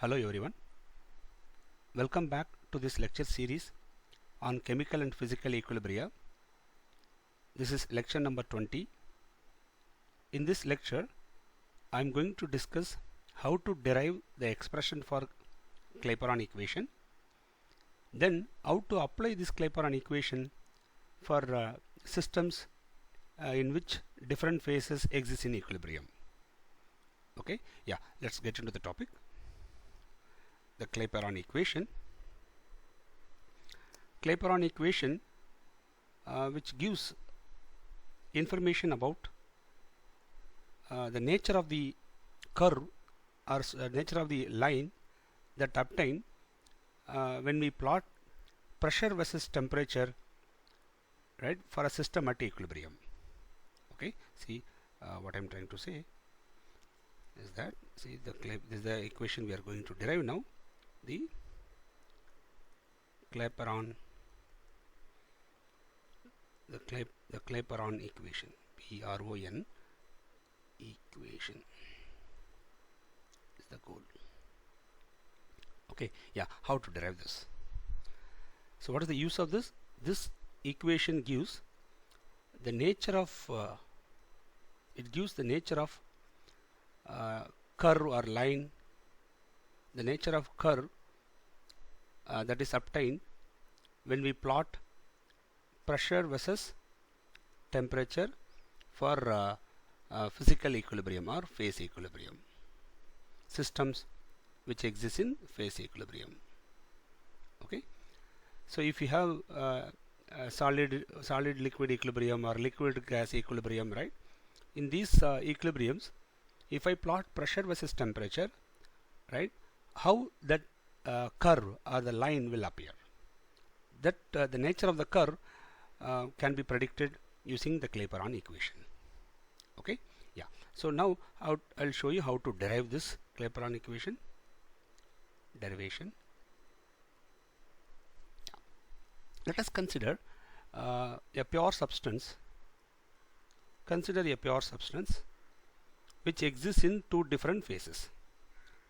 Hello everyone. Welcome back to this lecture series on chemical and physical equilibria. This is lecture number 20. In this lecture, I am going to discuss how to derive the expression for Clapeyron equation. Then how to apply this Clapeyron equation for systems in which different phases exist in equilibrium. Okay, yeah, let's get into the topic. The Clapeyron equation. Clapeyron equation which gives information about the nature of the curve or nature of the line that obtain when we plot pressure versus temperature, right, for a system at equilibrium. Okay, see what I'm trying to say is that, see, this is the equation we are going to derive now. The Clapeyron equation, P-R-O-N equation is the goal. Okay, yeah, how to derive this? So what is the use of this? This equation gives the nature of curve or line, the nature of curve that is obtained when we plot pressure versus temperature for physical equilibrium or phase equilibrium, systems which exist in phase equilibrium. Okay, so if you have solid liquid equilibrium or liquid gas equilibrium, right, in these equilibriums, if I plot pressure versus temperature, right, how that curve or the line will appear, that the nature of the curve can be predicted using the Clapeyron equation. Okay, yeah, so now I'll show you how to derive this Clapeyron equation. Derivation. Yeah. Let us consider a pure substance. Consider a pure substance which exists in two different phases.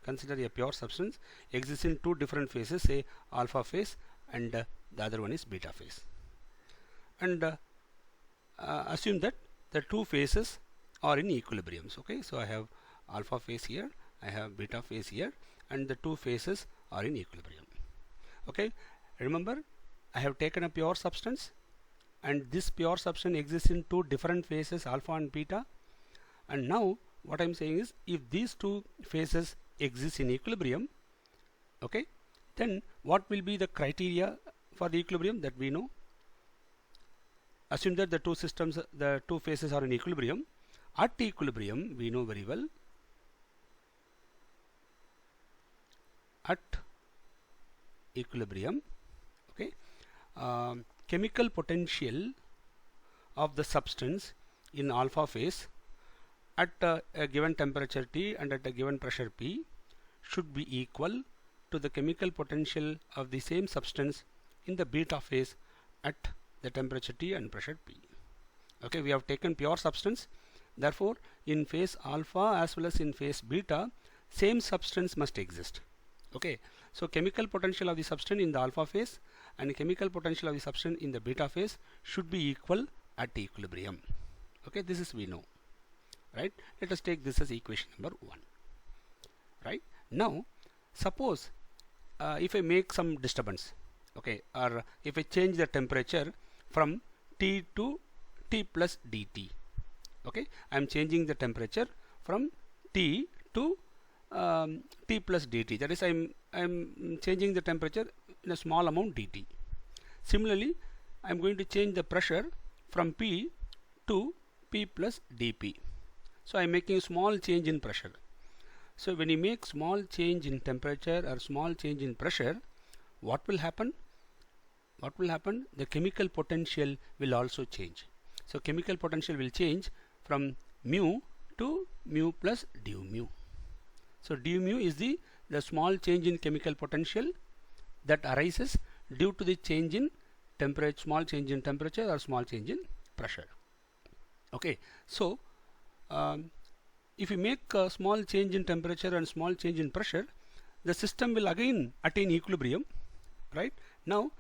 Consider a pure substance exists in two different phases, say alpha phase and the other one is beta phase. And assume that the two phases are in equilibriums. Okay, so I have alpha phase here, I have beta phase here, and the two phases are in equilibrium. Okay, remember, I have taken a pure substance, and this pure substance exists in two different phases, alpha and beta. And now what I'm saying is, if these two phases exist in equilibrium, okay, then what will be the criteria for the equilibrium that we know? Assume that the two phases are in equilibrium. At equilibrium, we know very well, at equilibrium, okay, chemical potential of the substance in alpha phase at a given temperature T and at a given pressure P should be equal to the chemical potential of the same substance in the beta phase at the temperature T and pressure P. Okay, we have taken pure substance, therefore in phase alpha as well as in phase beta, same substance must exist. Okay, so chemical potential of the substance in the alpha phase and chemical potential of the substance in the beta phase should be equal at equilibrium. Okay, this is we know, right? Let us take this as equation number 1. Right, now suppose if I make some disturbance, okay, or if I change the temperature from T to T plus dt. Okay, I am changing the temperature from T to T plus dt, that is I am changing the temperature in a small amount dt. Similarly, I am going to change the pressure from P to P plus dP. So I am making a small change in pressure. So when you make small change in temperature or small change in pressure, what will happen? What will happen? The chemical potential will also change. So chemical potential will change from mu to mu plus du mu. So du mu is the small change in chemical potential that arises due to the change in temperature, small change in temperature or small change in pressure. Okay, so if you make a small change in temperature and small change in pressure, the system will again attain equilibrium, right? Now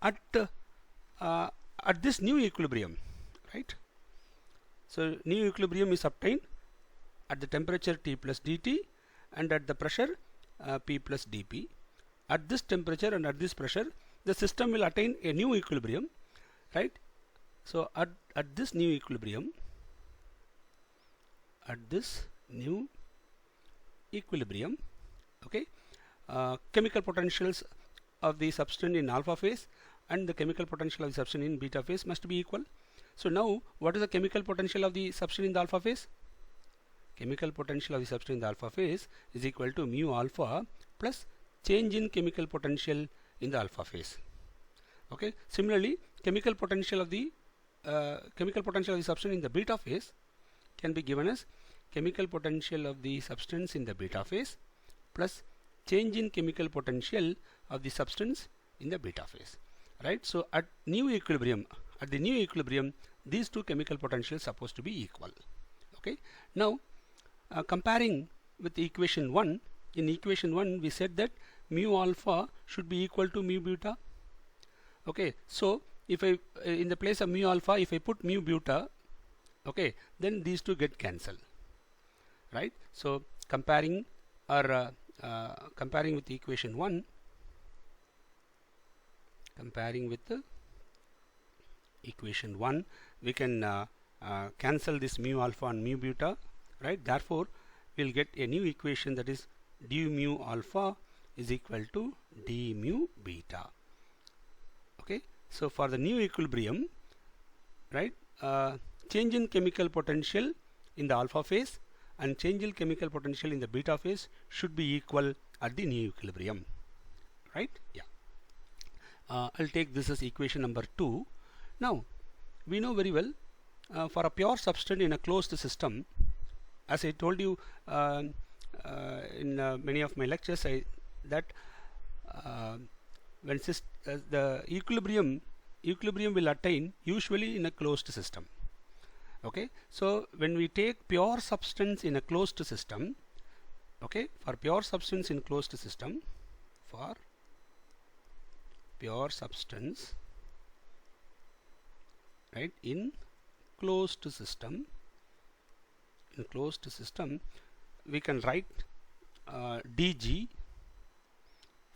at this new equilibrium, right? So new equilibrium is obtained at the temperature T plus dt and at the pressure P plus dP. At this temperature and at this pressure, the system will attain a new equilibrium, right? So at this new equilibrium, okay, chemical potentials of the substance in alpha phase and the chemical potential of the substance in beta phase must be equal. So now what is the chemical potential of the substance in the alpha phase? Chemical potential of the substance in the alpha phase is equal to mu alpha plus change in chemical potential in the alpha phase. Okay. Similarly, chemical potential of the substance in the beta phase can be given as chemical potential of the substance in the beta phase plus change in chemical potential of the substance in the beta phase, right? So at the new equilibrium, these two chemical potentials are supposed to be equal. Okay. Now comparing with the equation 1, in equation 1 we said that mu alpha should be equal to mu beta. Okay, so if I in the place of mu alpha, if I put mu beta, okay, then these two get cancelled, right? So comparing with the equation 1, we can cancel this mu alpha and mu beta, right? Therefore we'll get a new equation, that is du mu alpha is equal to d mu beta. Okay, so for the new equilibrium, right, change in chemical potential in the alpha phase and change in chemical potential in the beta phase should be equal at the new equilibrium, right? Yeah. I'll take this as equation number 2. Now we know very well, for a pure substance in a closed system, as I told you in many of my lectures, that when the equilibrium will attain usually in a closed system. Okay, so when we take pure substance in a closed system, okay, for pure substance in closed system, right, in closed system, we can write dg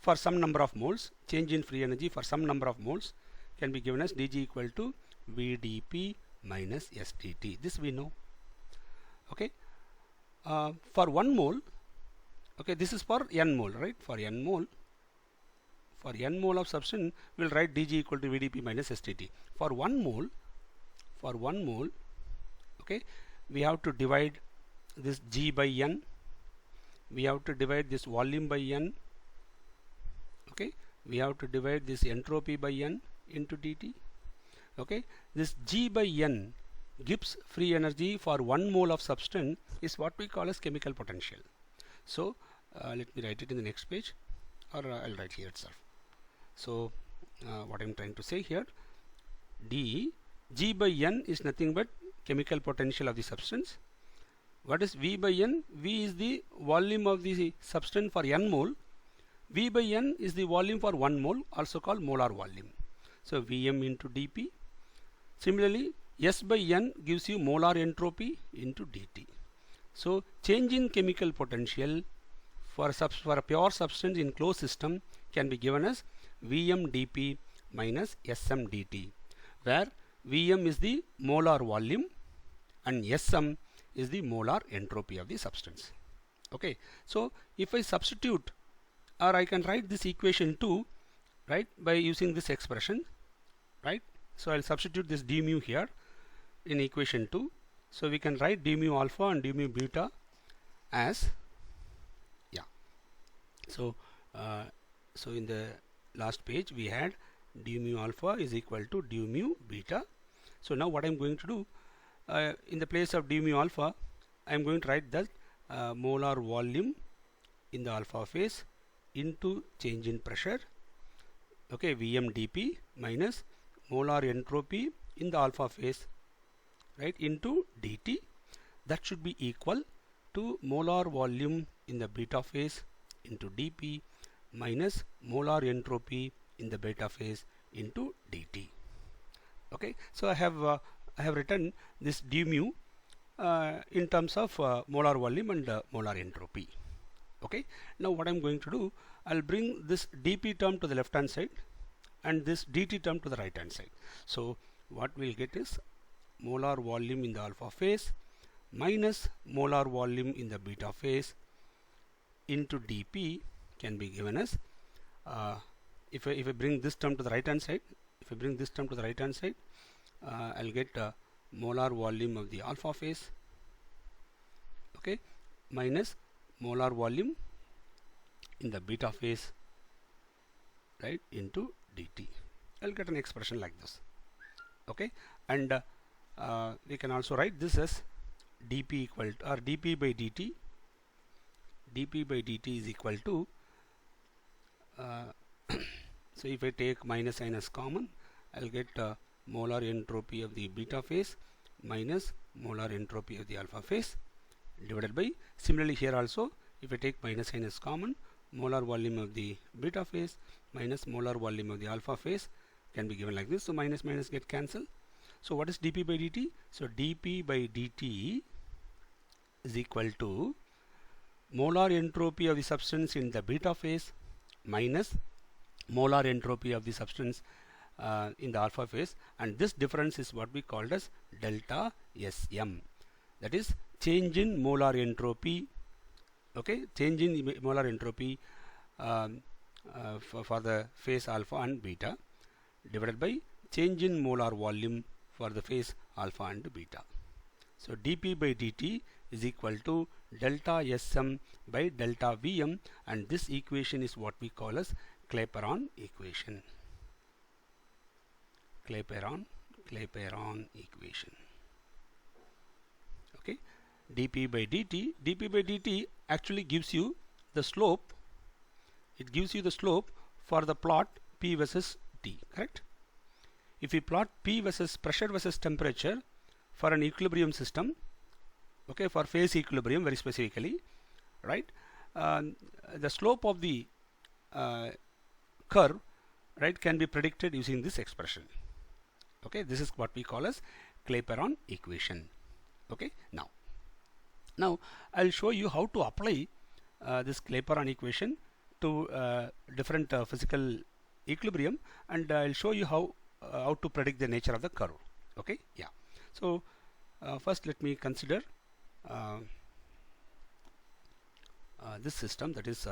for some number of moles, change in free energy for some number of moles can be given as dg equal to vdp minus sdt. This we know. Okay, for 1 mole, okay, this is for n mole, right? For n mole of substance, we'll write dg equal to vdp minus sdt. For 1 mole, okay, we have to divide this g by n, we have to divide this volume by n, okay, we have to divide this entropy by n into dt. Okay, this g by n gives free energy for 1 mole of substance is what we call as chemical potential. So let me write it in the next page, or I'll write here itself. So what I'm trying to say here, g by n is nothing but chemical potential of the substance. What is V by n? V is the volume of the substance for n mole. V by n is the volume for 1 mole, also called molar volume. So Vm into dP. Similarly, S by n gives you molar entropy into dt. So change in chemical potential for a pure substance in closed system can be given as Vm dP minus Sm dt, where Vm is the molar volume and Sm is the molar entropy of the substance. Okay, so if I substitute, or I can write this equation 2, right, by using this expression, right? So I'll substitute this d mu here in equation 2. So we can write d mu alpha and d mu beta as, yeah. So so in the last page we had d mu alpha is equal to d mu beta. So now what I'm going to do, in the place of d mu alpha, I'm going to write that molar volume in the alpha phase into change in pressure, okay, Vm dP minus molar entropy in the alpha phase, right, into dt. That should be equal to molar volume in the beta phase into dP minus molar entropy in the beta phase into dt. Okay, so I have written this d mu in terms of molar volume and molar entropy. Okay, now what I'm going to do, I'll bring this dP term to the left hand side and this dt term to the right hand side. So what we'll get is molar volume in the alpha phase minus molar volume in the beta phase into dP can be given as if I bring this term to the right hand side, I'll get molar volume of the alpha phase, okay, minus molar volume in the beta phase, right, into dt. I'll get an expression like this. Okay, and we can also write this as dP equal to, or dP by dt. dP by dt is equal to so if I take minus sign as common, I'll get molar entropy of the beta phase minus molar entropy of the alpha phase divided by, similarly here also if I take minus sign as common, molar volume of the beta phase minus molar volume of the alpha phase can be given like this. So minus minus get cancelled. So what is dP by dt? So dP by dt is equal to molar entropy of the substance in the beta phase minus molar entropy of the substance in the alpha phase, and this difference is what we called as delta Sm, that is change in molar entropy. Okay, change in molar entropy for the phase alpha and beta divided by change in molar volume for the phase alpha and beta. So dP by dt is equal to delta Sm by delta Vm, and this equation is what we call as Clapeyron equation. Clapeyron equation. Okay, dP by dt actually gives you the slope. It gives you the slope for the plot P versus T, correct? If we plot P versus pressure versus temperature for an equilibrium system, okay, for phase equilibrium very specifically, right, the slope of the curve, right, can be predicted using this expression. Okay, this is what we call as Clapeyron equation. Okay, now I'll show you how to apply this Clapeyron equation to different physical equilibrium, and I'll show you how to predict the nature of the curve. Okay, yeah. So first let me consider this system, that is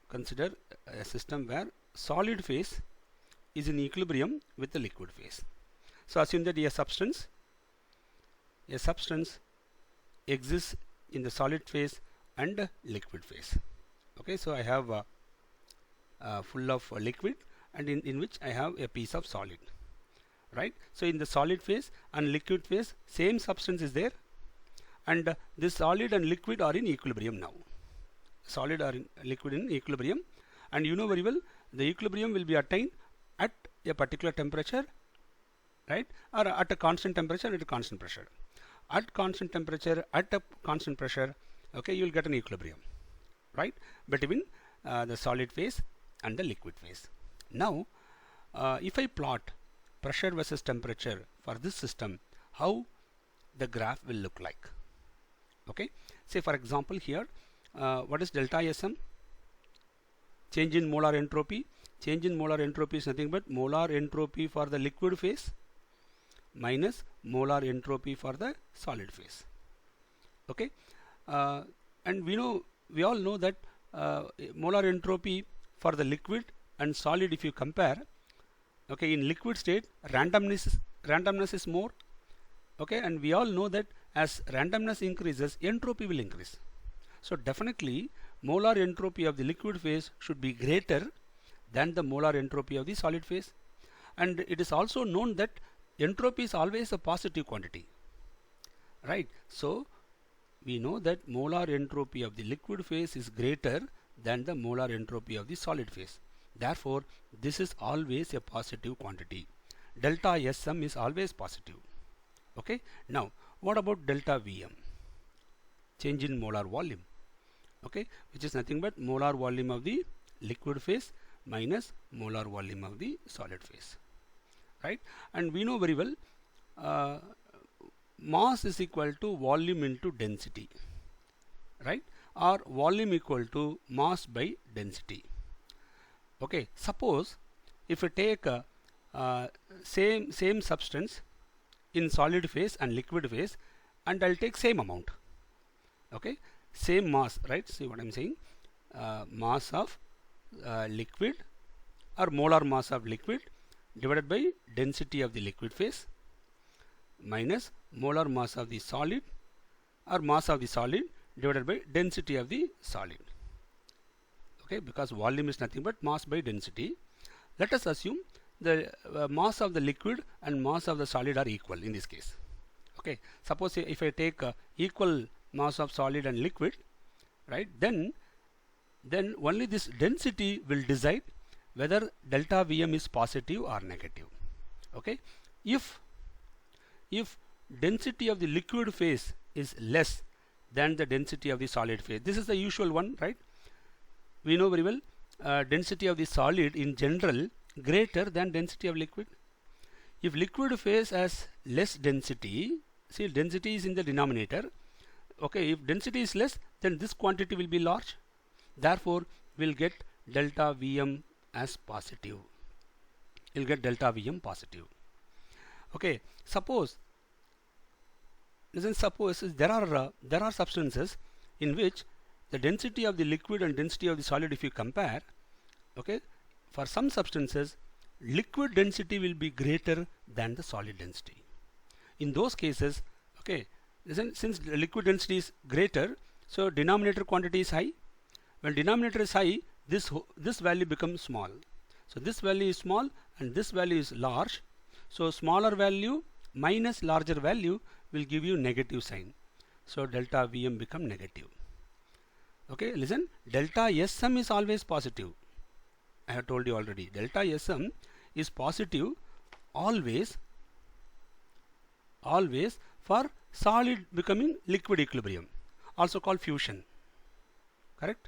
consider a system where solid phase is in equilibrium with the liquid phase. So assume that a substance exists in the solid phase and liquid phase. Okay, so I have full of liquid, and in which I have a piece of solid, right? So in the solid phase and liquid phase, same substance is there, and this solid and liquid are in equilibrium now. Solid or liquid in equilibrium, and you know very well the equilibrium will be attained at a particular temperature, right, or at a constant temperature and at a constant pressure. At constant temperature, at a constant pressure, okay, you will get an equilibrium, right, between the solid phase and the liquid phase. Now if I plot pressure versus temperature for this system, how the graph will look like. Okay, say for example here, what is delta Sm? Change in molar entropy. Change in molar entropy is nothing but molar entropy for the liquid phase minus molar entropy for the solid phase. Okay, and we all know that molar entropy for the liquid and solid, if you compare, okay, in liquid state randomness is more, okay, and we all know that as randomness increases, entropy will increase. So definitely molar entropy of the liquid phase should be greater than the molar entropy of the solid phase, and it is also known that entropy is always a positive quantity, right? So we know that molar entropy of the liquid phase is greater than the molar entropy of the solid phase. Therefore this is always a positive quantity. Delta Sm is always positive. Okay, now what about delta Vm? Change in molar volume. okay, which is nothing but molar volume of the liquid phase minus molar volume of the solid phase, right? And we know very well mass is equal to volume into density, right? Or volume equal to mass by density. Okay, suppose if we take a same substance in solid phase and liquid phase, and I'll take same amount, okay, same mass, right? See what I'm saying? Mass of liquid or molar mass of liquid divided by density of the liquid phase minus molar mass of the solid or mass of the solid divided by density of the solid. Okay, because volume is nothing but mass by density. Let us assume the mass of the liquid and mass of the solid are equal in this case. Okay, suppose if I take equal mass of solid and liquid, right, then only this density will decide whether delta Vm is positive or negative. Okay, if density of the liquid phase is less than the density of the solid phase, this is the usual one, right? We know very well density of the solid in general greater than density of liquid. If liquid phase has less density, see density is in the denominator, okay, if density is less, then this quantity will be large, therefore we'll get delta Vm as positive. You'll get delta Vm positive. Okay, suppose there are substances in which the density of the liquid and density of the solid, if you compare, okay, for some substances liquid density will be greater than the solid density. In those cases, okay, since the liquid density is greater, so denominator quantity is high. When denominator is high, this value becomes small. So this value is small and this value is large. So smaller value minus larger value will give you negative sign. So delta Vm become negative. Okay, listen, delta Sm is always positive. I have told you already, delta Sm is positive always for solid becoming liquid equilibrium, also called fusion, correct?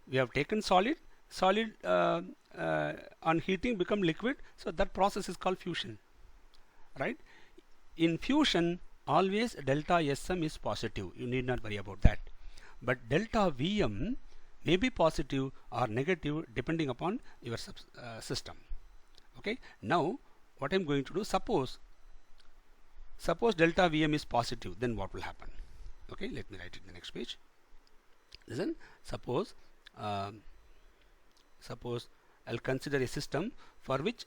We have taken solid on heating become liquid, so that process is called fusion, right? In fusion always delta Sm is positive, you need not worry about that. But delta Vm may be positive or negative depending upon your system. Okay, now what I'm going to do, suppose delta Vm is positive, then what will happen? Okay, let me write it in the next page. Listen, suppose I'll consider a system for which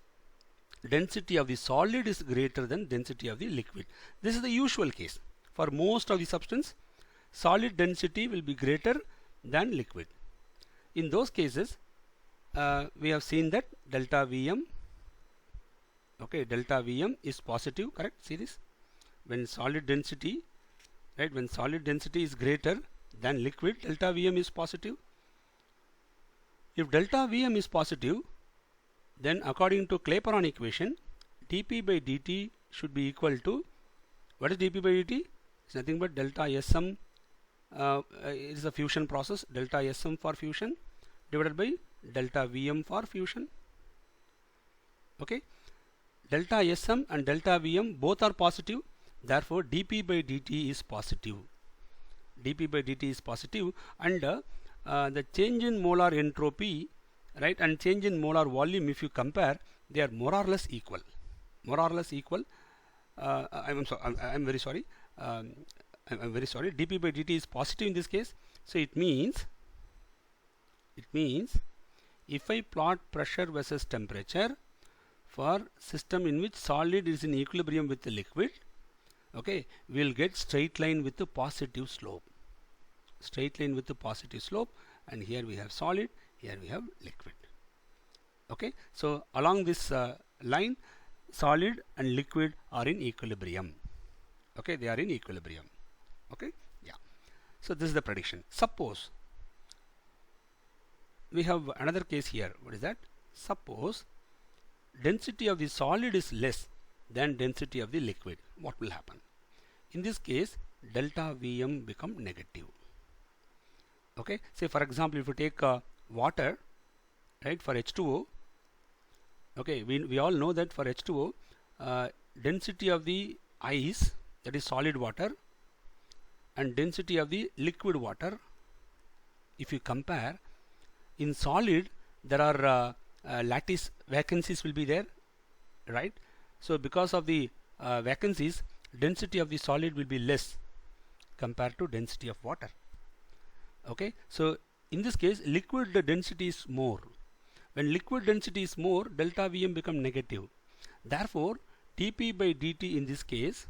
density of the solid is greater than density of the liquid. This is the usual case for most of the substance. Solid density will be greater than liquid. In those cases, we have seen that delta Vm, okay, delta Vm is positive, correct? See this? When solid density, right, when solid density is greater than liquid, delta Vm is positive. If delta Vm is positive, then according to Clapeyron equation, dP by dt should be equal to, what is dP by dt? It's nothing but delta Sm, it is a fusion process, delta Sm for fusion divided by delta Vm for fusion. Okay, delta Sm and delta Vm both are positive, therefore dP by dt is positive. dP by dt is positive, and the change in molar entropy, right, and change in molar volume, if you compare, they are more or less equal. I'm very sorry. I'm very sorry. dP by dt is positive in this case. So it means if I plot pressure versus temperature for system in which solid is in equilibrium with the liquid, okay, we will get straight line with the positive slope. And here we have solid, here we have liquid. Okay, so along this line, solid and liquid are in equilibrium. Okay, they are in equilibrium. Okay, yeah. So this is the prediction. Suppose we have another case here. What is that? Suppose density of the solid is less than density of the liquid. What will happen? In this case, delta Vm become negative. Okay, say for example, if you take water, right, for H2O, okay, we all know that for H2O, density of the ice, that is solid water, and density of the liquid water, if you compare, in solid there are lattice vacancies will be there, right? So because of the vacancies, density of the solid will be less compared to density of water. Okay, so in this case liquid density is more. When liquid density is more, delta Vm become negative. Therefore dP by dt in this case,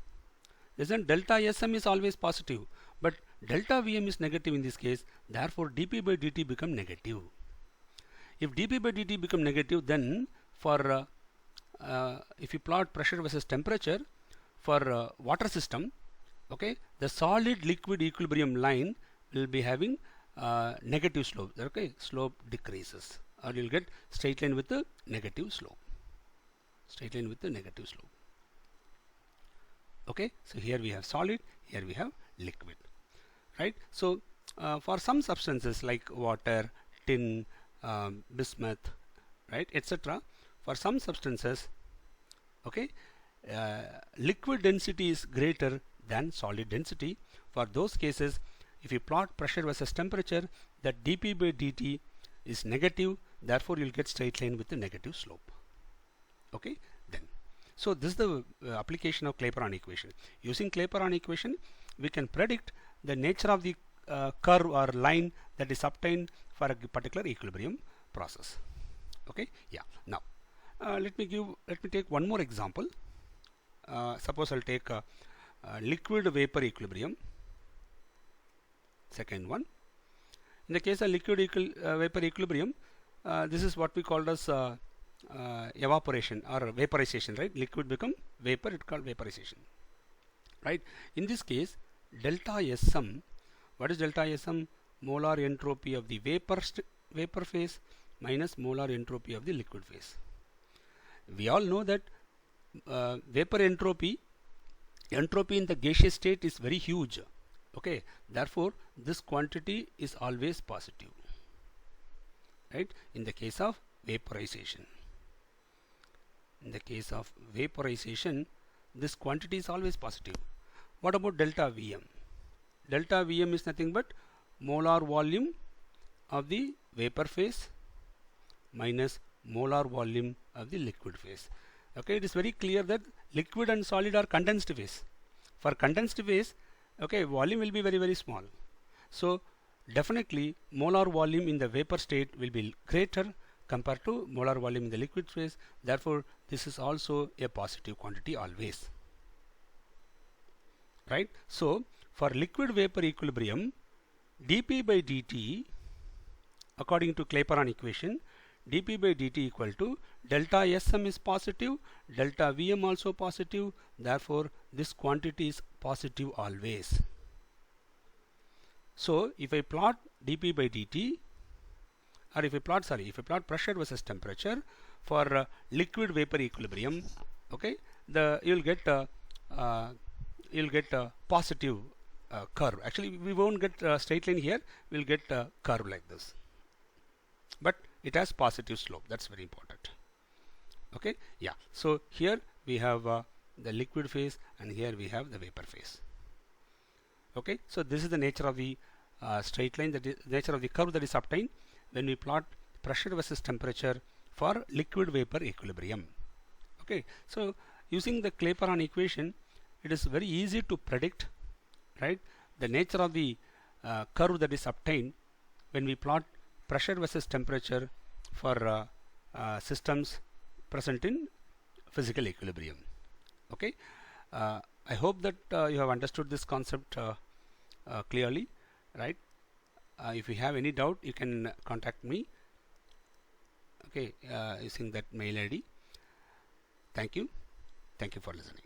then delta Sm is always positive, but delta Vm is negative in this case. Therefore dP by dt become negative. If dP by dt become negative, then for if you plot pressure versus temperature for water system, okay, the solid liquid equilibrium line will be having negative slope. Okay, slope decreases, or you'll get straight line with the negative slope. Straight line with the negative slope. Okay, so here we have solid, here we have liquid, right? So for some substances like water, tin, bismuth, right, etc., for some substances, okay, liquid density is greater than solid density. For those cases, if you plot pressure versus temperature, that dP by dt is negative, therefore you'll get straight line with the negative slope. Okay, then so this is the application of Clapeyron equation. Using Clapeyron equation, we can predict the nature of the curve or line that is obtained for a particular equilibrium process. Okay, yeah. Now let me take one more example. Suppose I'll take liquid vapor equilibrium. Second one, in the case of liquid vapor equilibrium, this is what we call as evaporation or vaporization, right? Liquid become vapor, it's called vaporization, right? In this case, delta Sm, what is delta Sm? Molar entropy of the vapor phase minus molar entropy of the liquid phase. We all know that vapor entropy in the gaseous state is very huge. Okay, therefore this quantity is always positive, right? In the case of vaporization, this quantity is always positive. What about delta Vm? Delta Vm is nothing but molar volume of the vapor phase minus molar volume of the liquid phase. Okay, it is very clear that liquid and solid are condensed phase. For condensed phase, okay, volume will be very, very small. So definitely molar volume in the vapor state will be greater compared to molar volume in the liquid phase. Therefore this is also a positive quantity always, right? So for liquid vapor equilibrium, dP by dt, according to Clapeyron equation, dP by dt equal to delta Sm is positive, delta Vm also positive, therefore this quantity is positive always. So if I plot dP by dt, or if I plot pressure versus temperature for liquid vapor equilibrium, okay, you'll get a positive curve. Actually we won't get a straight line here, we'll get a curve like this, but it has positive slope. That's very important. Okay, yeah. So here we have the liquid phase, and here we have the vapor phase. Okay, so this is the nature of the straight line, that is nature of the curve that is obtained when we plot pressure versus temperature for liquid vapor equilibrium. Okay, so using the Clapeyron equation, it is very easy to predict, right, the nature of the curve that is obtained when we plot pressure versus temperature for systems present in physical equilibrium. Okay, I hope that you have understood this concept clearly, right? If you have any doubt, you can contact me, okay, using that mail ID. Thank you for listening.